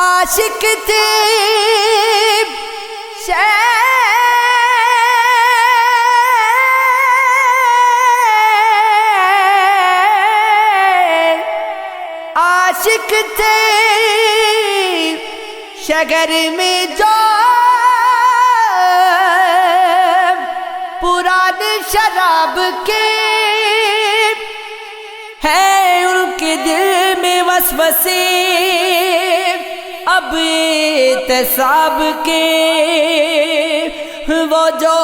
عاشق تھے عاشق تھے شگر میں جو پرانے شراب کے ہیں، ان کے دل میں وسوسے اب احتساب کے، وہ جو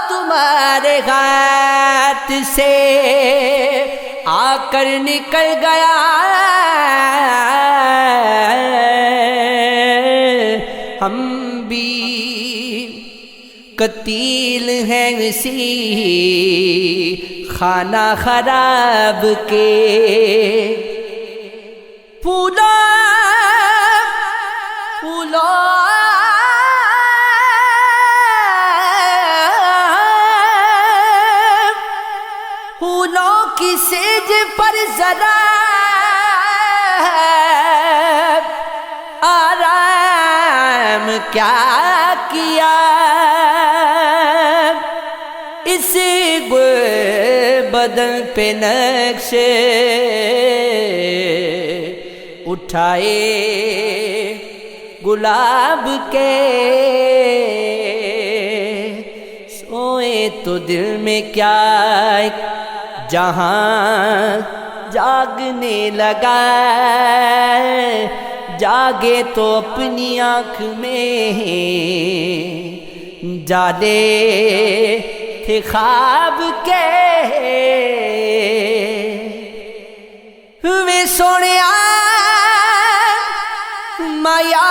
تمہارے ہاتھ سے آ کر نکل گیا، ہم بھی قتیل ہیں اسی خانہ خراب کے۔ پھولو پھولو پھولوں کی سیج پر ذرا آرام کیا کیا، اس بدن پہ نقش اٹھائے گلاب کے، سوئے تو دل میں کیا جہاں جاگنے لگا، جاگے تو اپنی آنکھ میں جالے تھے خواب کے۔ وے سونیا مایا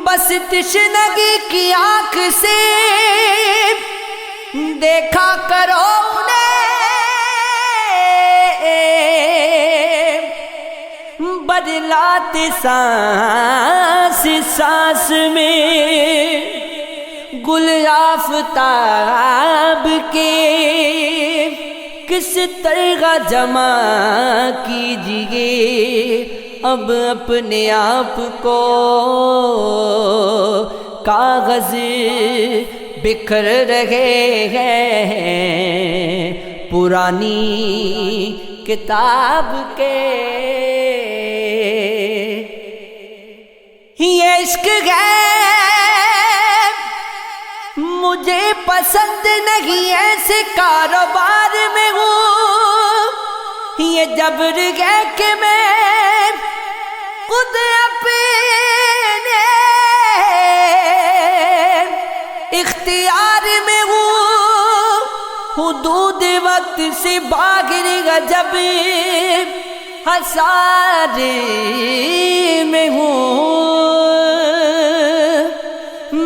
بس تشنگی کی آنکھ سے دیکھا کرو انہیں، بدلاتے سانس سانس میں گل آفتاب کے، کس طرح جمع کیجئے اب اپنے آپ کو، کاغذ بکھر رہے ہیں پرانی کتاب کے۔ یہ عشق ہے مجھے پسند نہیں، ایسے کاروبار میں ہوں، یہ جبر ہے کہ میں خود اپنے اختیار میں ہوں، حدود وقت سے باہر جب حصار میں ہوں،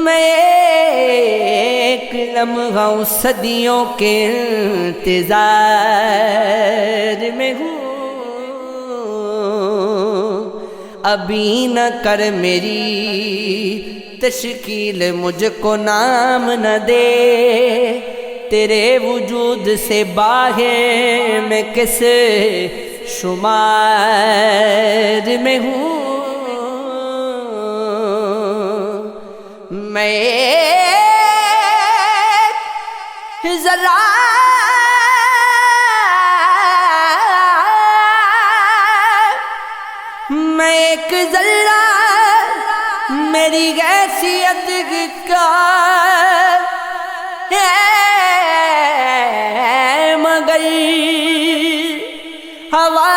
میں ایک لمحہ صدیوں کے انتظار میں ہوں، ابھی نہ کر میری تشکیل، مجھ کو نام نہ دے، تیرے وجود سے باہر میں کس شمار میں ہوں، میں ذرا میں ایک ذرہ میری حیثیت کا ہے، مگر ہوا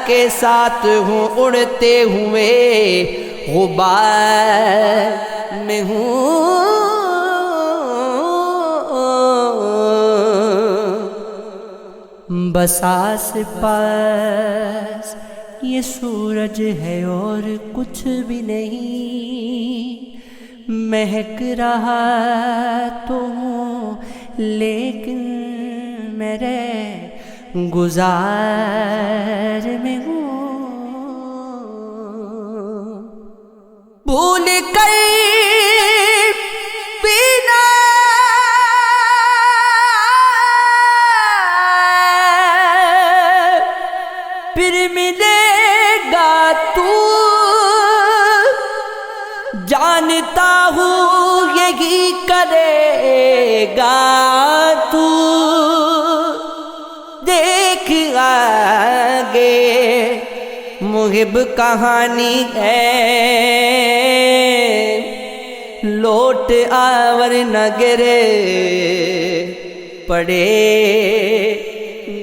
کے ساتھ ہوں، اڑتے ہوئے غبار میں ہوں، بس آس پاس یہ سورج ہے اور کچھ بھی نہیں، مہک رہا تو ہوں لیکن میرے گزار میں ہوں، بھول کر پینا ملے گا تو جانتا ہوں یہی کرے گا تو، دیکھ آگے محب کہانی ہے، لوٹ آور نہ گرے پڑے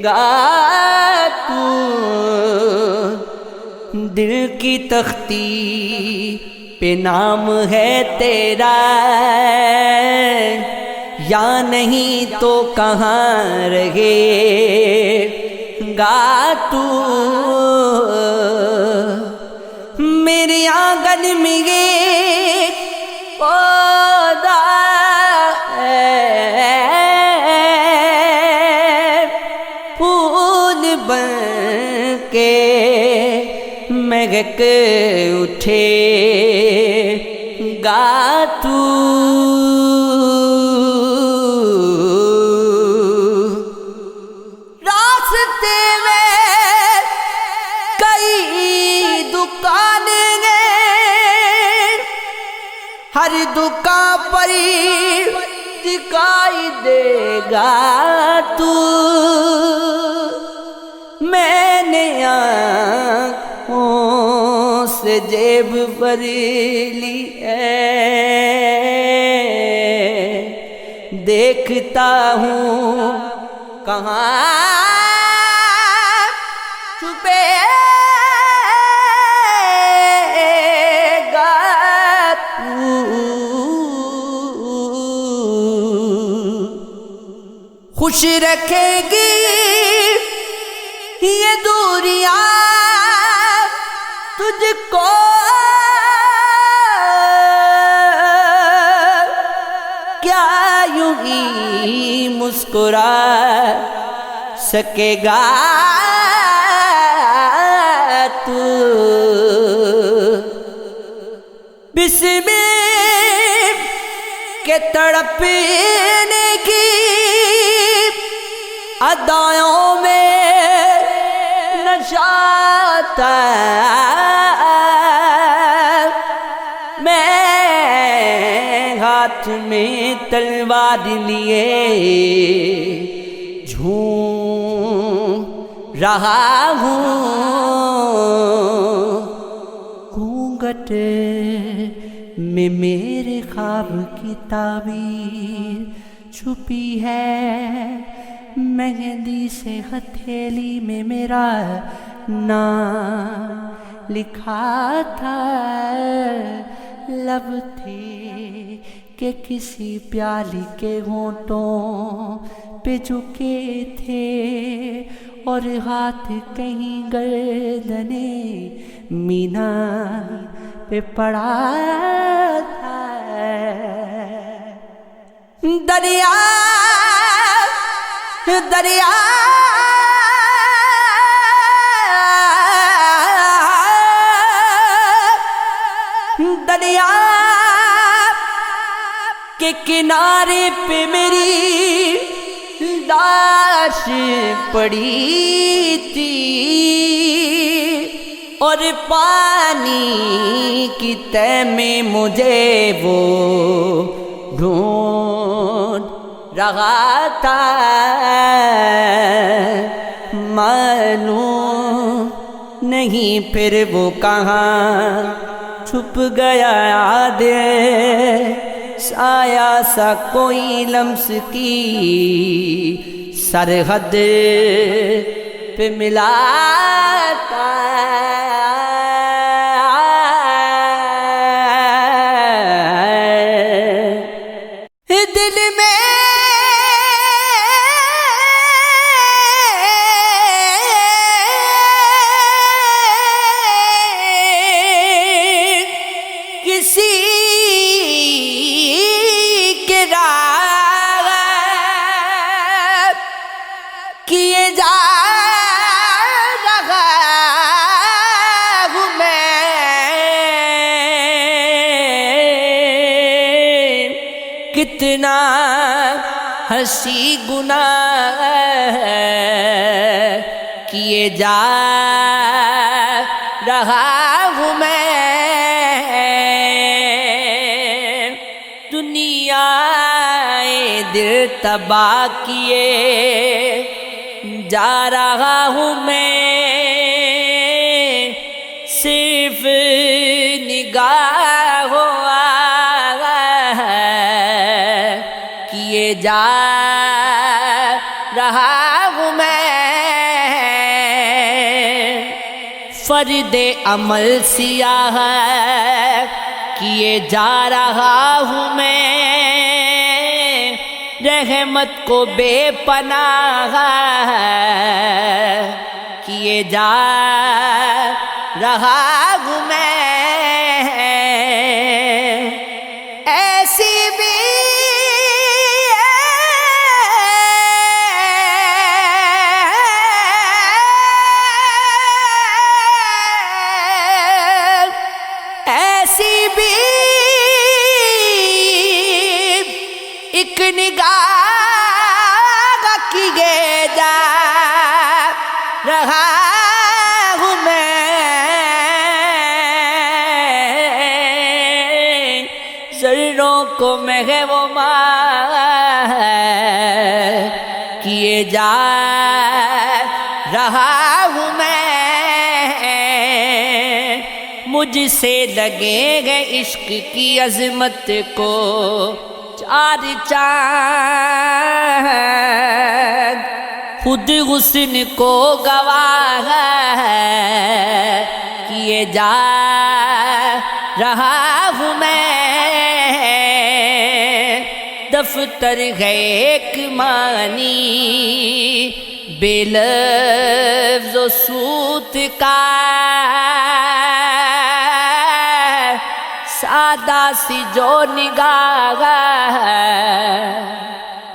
گا تو، دل کی تختی پہ نام ہے تیرا، یا نہیں تو کہاں رہے گا تو، میرے آنگن میں ایک پودا ہے، پھول بن کے مہک اٹھے گا تو، راستے میں کئی دکانیں ہیں، ہر دکان پر دکھائی دے گا تو، میں نے آنکھوں سے جیب بھر لی ہے، دیکھتا ہوں کہاں چھپے گا تو، خوش رکھے گی یہ دوریاں تجھ کو، کیا یوں ہی مسکرا سکے گا تو، بسم کے تڑپنے کی ادائیوں میں نشہ تھا، میں ہاتھ میں تلوار لیے جھوم رہا ہوں، گھونگھٹ میں میرے خواب کی تعبیر چھپی ہے، مہندی سے ہتھیلی میں میرا نام لکھا تھا، لب تھے کہ کسی پیالی کے ہونٹوں پہ جھکے تھے، اور ہاتھ کہیں گردنے مینا پہ پڑا تھا، دریا دریا دریا کے کنارے پہ میری لاش پڑی تھی، اور پانی کی تہ میں مجھے وہ ڈھونڈ رہا تھا، معلوم نہیں پھر وہ کہاں چھپ گیا، یاد سایہ سا کوئی لمس کی سرحد پہ ملا تھا، دل میں کسی کے راغ کیے جا رہا ہوں میں، کتنا ہنسی گناہ کیے جا رہا ہوں میں، دنیا دل تباہ کیے جا رہا ہوں میں، صرف نگاہ کیے جا رہا ہوں میں، فرد عمل سیاہ کیے جا رہا ہوں میں، رحمت کو بے پناہ کیے جا رہا ہوں میں، ایسی بھی ایسی بھی ایک نگاہ کیے جا رہا ہوں میں، ذروں کو محو کیے جا رہا ہوں میں، مجھ سے لگے گے عشق کی عظمت کو چار چاند، خود حسن کو گواہ کیے جا رہا ہوں میں، دفتر ہے ایک معنی بے لفظ و صوت کا، سادہ سی جو نگاہ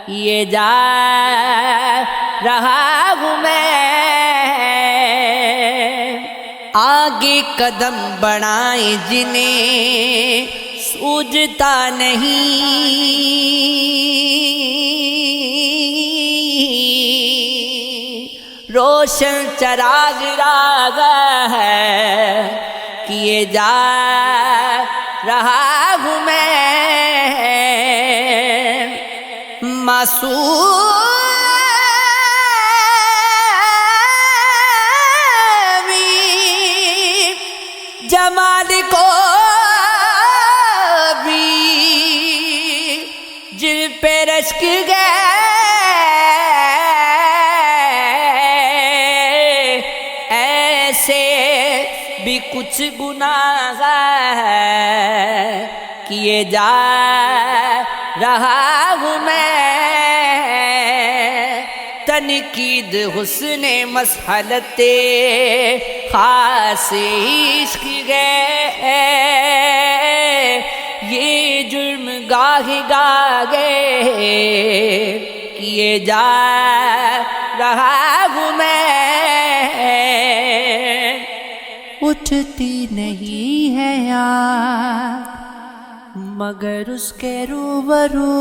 یہ جا رہا ہوں میں، آگے قدم بڑھائیں جنہیں سوجھتا نہیں، روشن چراغ راگ ہے کیے جا رہا ہوں میں، معصومی جمال کو بھی جن پہ رشک گئے ایسے بھی کچھ گناہ کیے جا رہا ہوں میں، تنقید حسن مسحلت خاص عشق گئے، یہ جرم گاہ گاہے کیے جا رہا ہوں میں، اٹھتی نہیں ہے یاد مگر اس کے روبرو،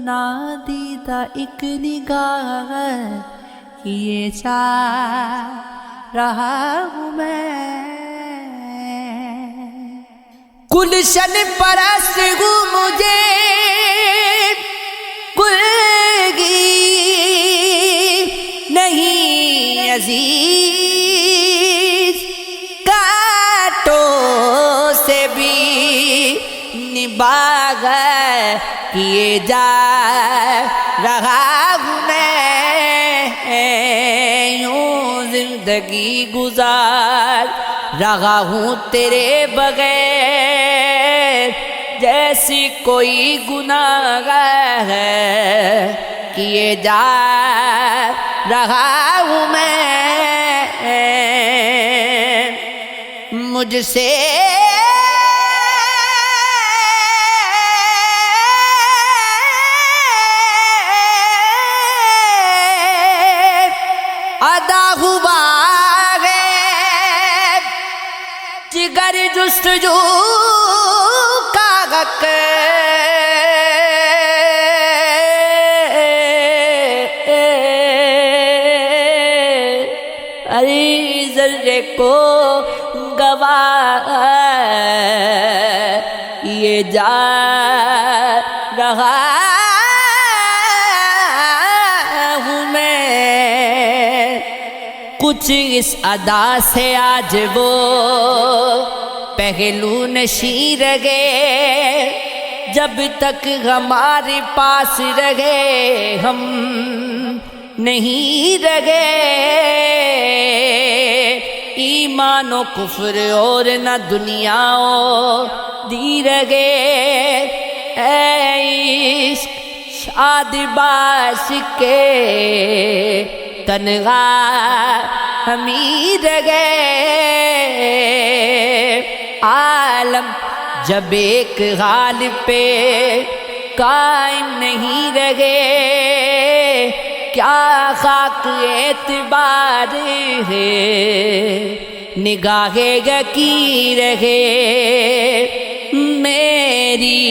نادیدہ ایک نگاہ کیے جا رہا ہوں میں، گلشن پرست ہوں مجھے گلگی نہیں عزیز، کانٹوں سے بھی نباہ کیے جا رہا ہوں میں، یوں زندگی گزار رہا ہوں تیرے بغیر، جیسی کوئی گناہ ہے کیے جا رہا ہوں میں، مجھ سے ادا ہوا ہے جگر جستجو کا حق، ارے ذرے کو گواہ یہ جا رہا ہوں میں، کچھ اس ادا سے آج وہ پہلو نشیں رہے، جب تک ہمارے پاس رہے ہم نہیں رہے، ایمان و کفر اور نہ دنیا و دی رہے، اے عشق شاد باش کے تنہا ہمیں رہے، عالم جب ایک حال پہ قائم نہیں رہے، کیا خاک اعتبار ہے نگاہ یقین رہے، میری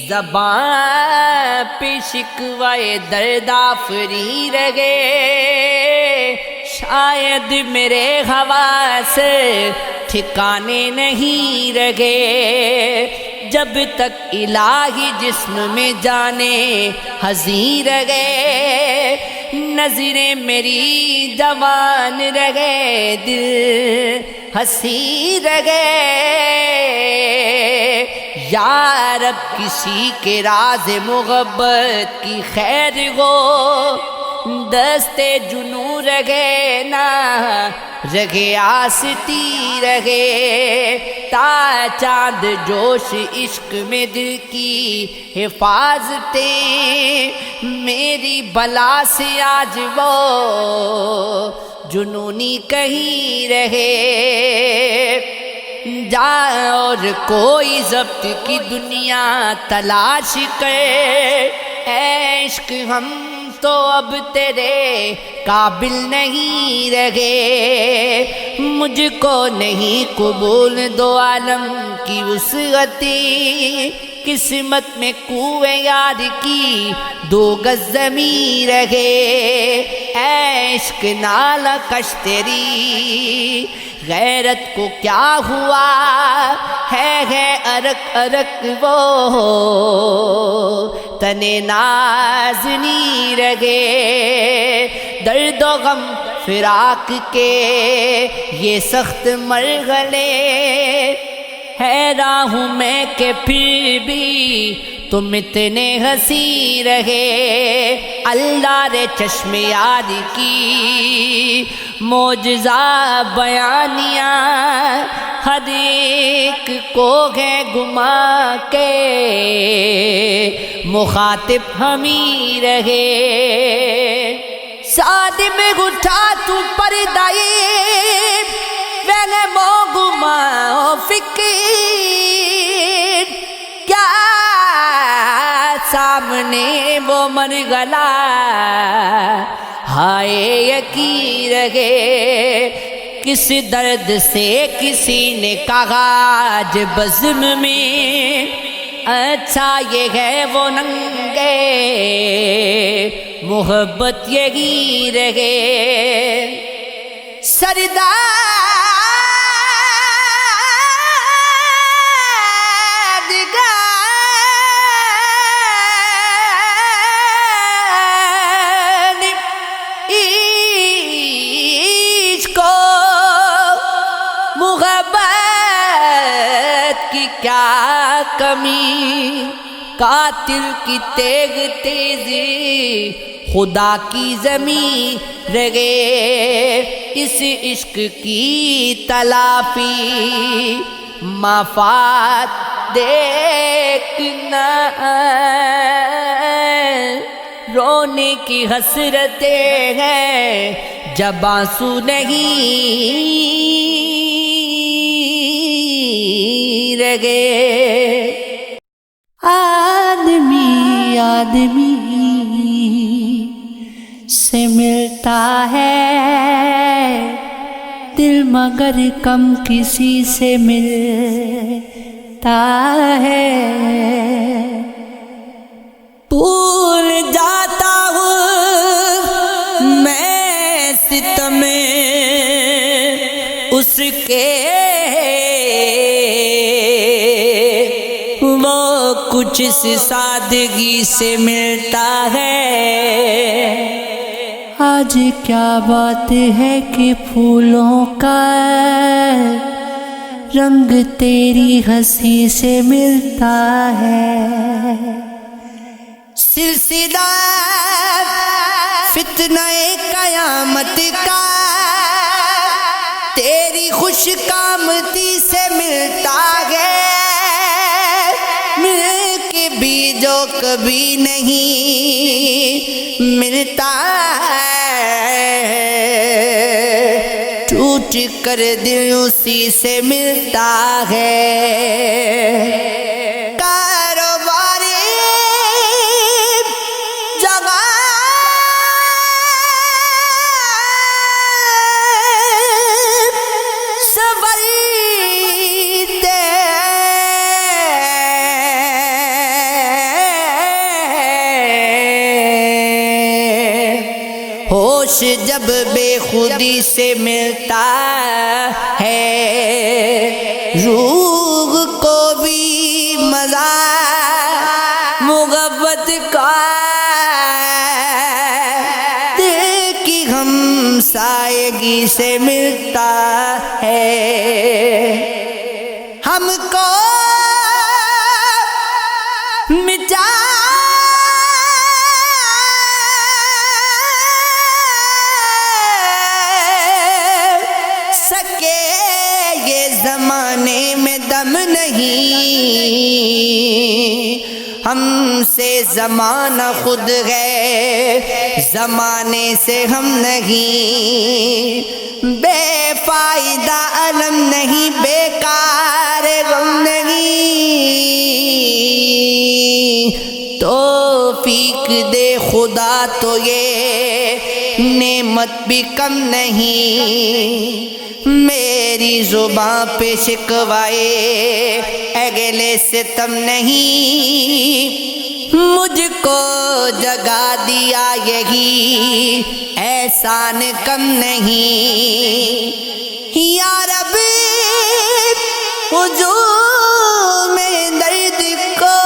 زبان پہ شکوہ درد آفری رہے، شاید میرے حواس ٹھکانے نہیں رہے، جب تک الہی جسم میں جانے حزین رہے، نظریں میری جوان رہے، دل حسین رہے، یا رب کسی کے راز محبت کی خیر ہو، دستے جنوں رہے نہ رہے آستی رہے، تا چاند جوش عشق میں دل کی حفاظتیں، میری بلا سے آج وہ جنونی کہیں رہے، جا اور کوئی ضبط کی دنیا تلاش کرے، اے عشق ہم تو اب تیرے قابل نہیں رہے، مجھ کو نہیں قبول دو عالم کی وسعتی، قسمت میں کوئے یار کی دو گز زمین رہے، اے عشق نالا کش تیری غیرت کو کیا ہوا ہے ارک ارک وہ تنے نازنی رہے، درد و غم فراق کے یہ سخت مرحلے، حیران ہوں میں کہ پھر بھی تم اتنے ہنسی رہے، اللہ رے چشم یار کی معجزہ بیانیاں، ہر ایک کو ہے گما کے مخاطب ہمیں رہے، ساتھ میں اٹھا تو پردائے وینے مو گما فکر، کیا سامنے وہ مرغلا ہائے یقین رہے، کس درد سے کسی نے کہا آج بزم میں، اچھا یہ ہے وہ ننگے محبت یہی رہے، سردار کی کیا کمی، قاتل کی تیغ تیزی خدا کی زمین رہے، اس عشق کی تلافی مفاد دیکھنا، رونے کی حسرتیں ہیں جب آنسو نہیں رہے، آدمی آدمی سے ملتا ہے دل مگر کم کسی سے ملتا ہے، بھول جاتا ہوں میں ستم کے وہ کچھ اس سادگی سے ملتا ہے۔ آج کیا بات ہے کہ پھولوں کا رنگ تیری ہنسی سے ملتا ہے۔ سلسلہ فتنہ قیامت کا تیری خوش کامتی سے ملتا ہے۔ مل کے بھی جو کبھی نہیں ملتا ہے، ٹوٹ کر دل اسی سے ملتا ہے۔ ہوش جب بے خودی سے ملتا ہے، روح کو بھی مزہ محبت کا دل کی ہمسایگی سے ملتا ہے۔ ہم کو مٹا زمانے میں دم نہیں، ہم سے زمانہ خود ہے، زمانے سے ہم نہیں۔ بے فائدہ علم نہیں، بیکار غم نہیں، توفیق دے خدا تو یہ نعمت بھی کم نہیں۔ میری زباں پہ شکوائے اگلے ستم نہیں، مجھ کو جگا دیا یہی احسان کم نہیں۔ یا رب ہجوم میں درد کو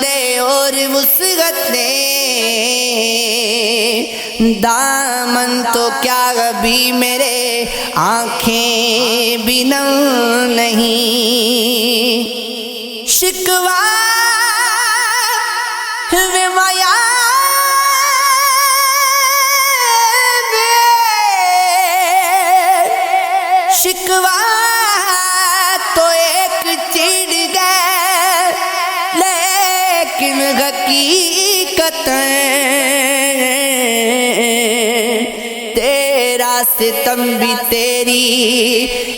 دے اور وسعت دے، دامن تو کیا ابھی میرے آنکھیں بھی نم نہیں۔ شکوہ مایا شکوہ تو ایک چڑ گئے، لیکن حقیقت تیرا ستم بھی تیری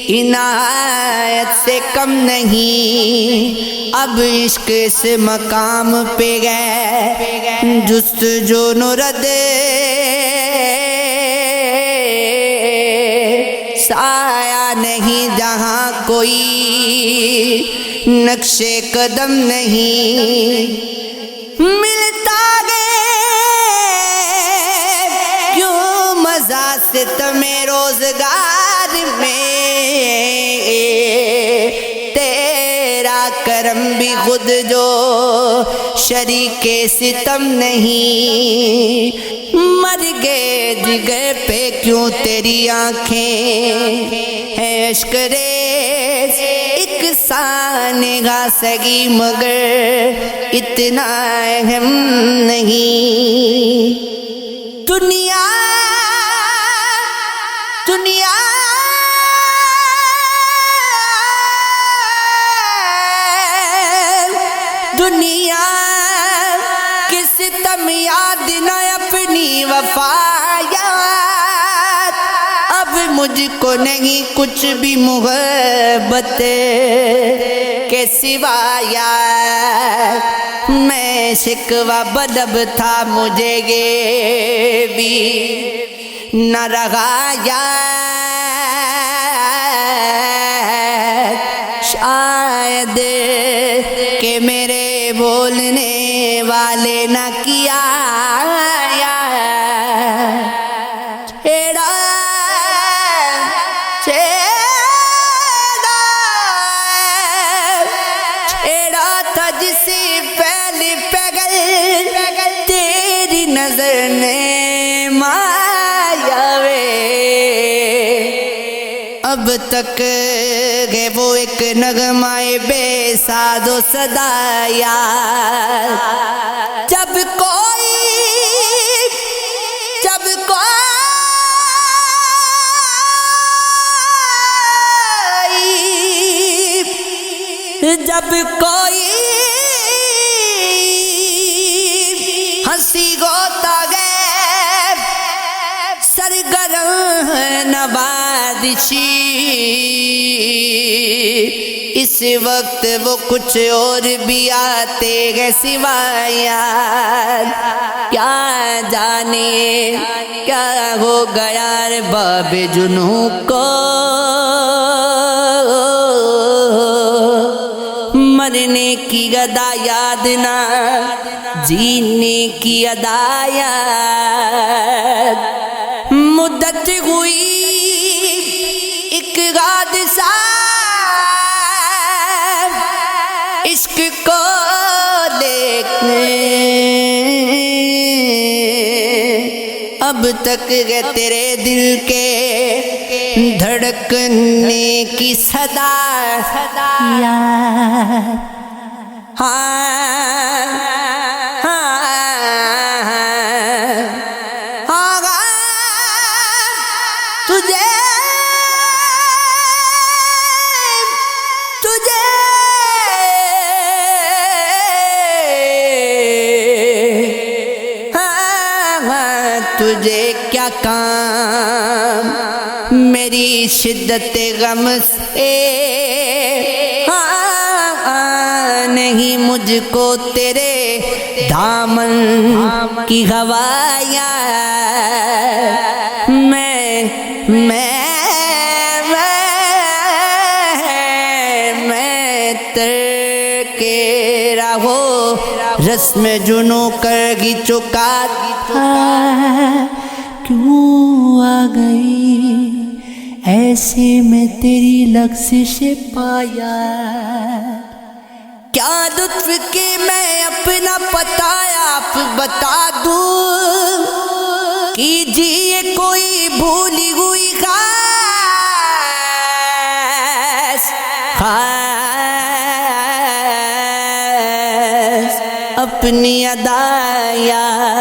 عنایت سے کم نہیں۔ اب عشق سے مقام پہ گئے جستجو نرد، سایہ نہیں جہاں کوئی نقش قدم نہیں، ملتا ستم روزگار میں تیرا کرم بھی خود جو شریک ستم نہیں۔ مر گئے جگر پہ کیوں تیری آنکھیں ہیں اشک ریز، ایک سانگاہ سگی مگر اتنا اہم نہیں۔ دنیا دنیا کے ستم یاد نہ اپنی وفایات، اب مجھ کو نہیں کچھ بھی محبت کے سوا یاد۔ میں شکوہ بدب تھا مجھے یہ بھی نہ رہا یاد، شاید کہ میرے بولنے والے نہ کیا چھیڑا تک ہے وہ ایک نغمہ بے ساز و صدا یار، جب کوئی ہنسی ہوتا ہے سرگرم نوازشی، اس وقت وہ کچھ اور بھی آتے ہیں سوائے یار، کیا جانے کیا ہو گیا رے باب جنوں کو، مرنے کی ادا یاد نہ جینے کی ادا یاد، مدت ہوئی ایک حادثہ عشق کو لے کے، اب تک ہے تیرے دل کے دھڑکنے کی صدا یار، تجھے کیا کام میری شدت غم سے، نہیں مجھ کو تیرے دامن کی ہوائیاں، میں ترکے رہو رسم جنوں کر گی چکا، کیوں آ گئی ایسے میں تیری لغزش پایا، کیا لطف کے میں اپنا پتہ آپ بتا دوں، کیجیے کوئی بھولی ہوئی خاص اپنی ادا یار،